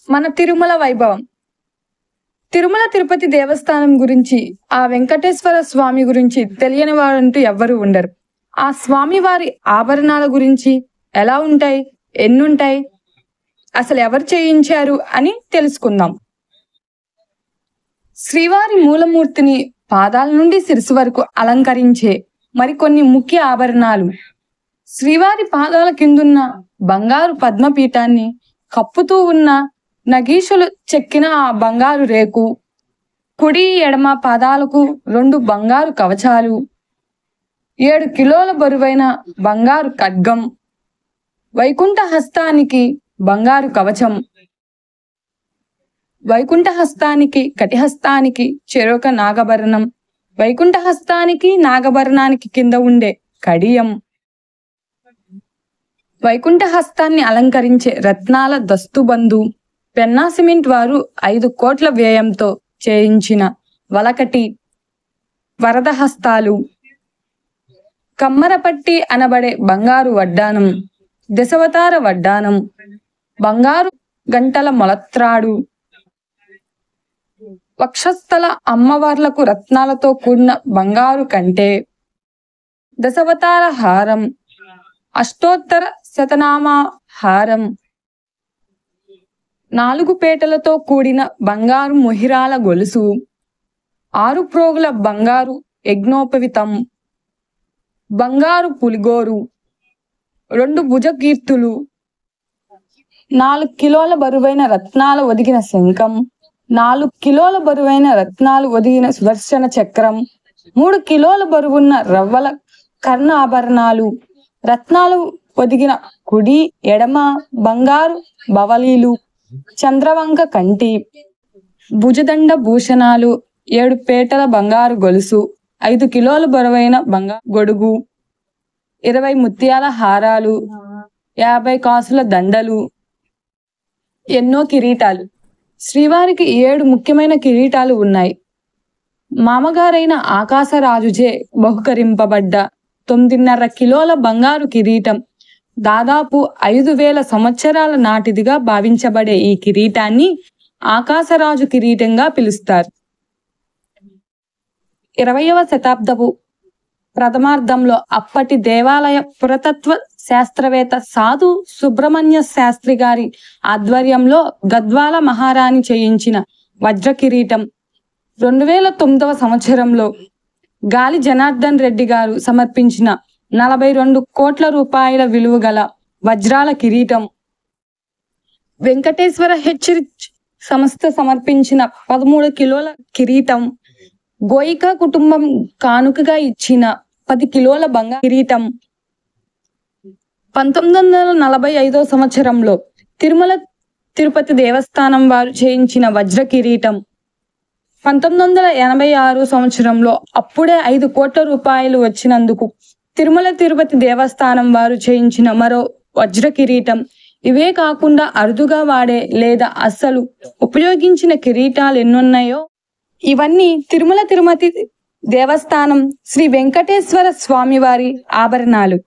మన తిరుమల వైభవం. తిరుమల తిరుపతి దేవస్థానం గురించి, ఆ వెంకటేశ్వర స్వామి గురించి తెలియని వారంటూ ఎవ్వరూ ఉండరు. ఆ స్వామి వారి ఆభరణాల గురించి ఎలా ఉంటాయి, ఎన్నుంటాయి, అసలు ఎవరు చేయించారు అని తెలుసుకుందాం. శ్రీవారి మూలమూర్తిని పాదాల నుండి శిరస్సు వరకు అలంకరించే మరికొన్ని ముఖ్య ఆభరణాలు. శ్రీవారి పాదాల కిందున్న బంగారు పద్మపీఠాన్ని కప్పుతూ ఉన్న నగీషులు చెక్కిన ఆ బంగారు రేకు, కుడి ఎడమ పాదాలకు 2 బంగారు కవచాలు, 7 కిలోల బరువైన బంగారు ఖడ్గం, వైకుంఠ హస్తానికి బంగారు కవచం, వైకుంఠ హస్తానికి కటిహస్తానికి చెరొక నాగభరణం, వైకుంఠ హస్తానికి నాగభరణానికి కింద ఉండే కడియం, వైకుంఠ హస్తాన్ని అలంకరించే రత్నాల దస్తుబందు, పెన్నా సిమెంట్ వారు 5 కోట్ల వ్యయంతో చేయించిన వలకటి, వరద హస్తాలు, కమ్మరపట్టి అనబడే బంగారు వడ్డానం, దశావతార వడ్డానం, బంగారు గంటల మొలత్రాడు, వక్షస్థల అమ్మవార్లకు రత్నాలతో కూడిన బంగారు కంటే, దశావతార హారం, అష్టోత్తర శతనామ హారం, 4 పేటలతో కూడిన బంగారు మొహిరాల గొలుసు, 6 ప్రోగుల బంగారు యజ్ఞోపవితం, బంగారు పులిగోరు, 2 భుజకీర్తులు, 4 కిలోల బరువైన రత్నాల ఒదిగిన శంఖం, 4 కిలోల బరువైన రత్నాలు ఒదిగిన సుదర్శన చక్రం, 3 కిలోల బరువున్న రవ్వల కర్ణ ఆభరణాలు, రత్నాలు ఒదిగిన కుడి ఎడమ బంగారు బవలీలు, చంద్రవంక కంటి, భుజదండ భూషణాలు, 7 పేటల బంగారు గొలుసు, 5 కిలోల బరువైన బంగారు గొడుగు, 20 ముత్యాల హారాలు, 50 కాసుల దండలు, ఎన్నో కిరీటాలు. శ్రీవారికి 7 ముఖ్యమైన కిరీటాలు ఉన్నాయి. మామగారైన ఆకాశరాజుచే బహుకరింపబడ్డ 9.5 కిలోల బంగారు కిరీటం దాదాపు 5,000 సంవత్సరాల నాటిదిగా భావించబడే ఈ కిరీటాన్ని ఆకాశరాజు కిరీటంగా పిలుస్తారు. 20వ శతాబ్దపు ప్రథమార్థంలో అప్పటి దేవాలయ పురాతత్వ శాస్త్రవేత్త సాధు సుబ్రహ్మణ్య శాస్త్రి గారి ఆధ్వర్యంలో గద్వాల మహారాణి చేయించిన వజ్ర కిరీటం, 2009వ సంవత్సరంలో గాలి జనార్దన్ రెడ్డి గారు సమర్పించిన 42 కోట్ల రూపాయల విలువ గల వజ్రాల కిరీటం, వెంకటేశ్వర హెచ్ సంస్థ సమర్పించిన 13 కిలోల కిరీటం, గోయికా కుటుంబం కానుకగా ఇచ్చిన 10 కిలోల బంగారు కిరీటం, 1945వ సంవత్సరంలో తిరుమల తిరుపతి దేవస్థానం వారు చేయించిన వజ్ర కిరీటం, 1986 సంవత్సరంలో అప్పుడే 5 కోట్ల రూపాయలు వచ్చినందుకు తిరుమల తిరుపతి దేవస్థానం వారు చేయించిన మరో వజ్ర కిరీటం. ఇవే కాకుండా అరుదుగా వాడే లేదా అస్సలు ఉపయోగించిన కిరీటాలు ఎన్నున్నాయో ఇవన్నీ తిరుమల తిరుపతి దేవస్థానం శ్రీ వెంకటేశ్వర స్వామివారి ఆభరణాలు.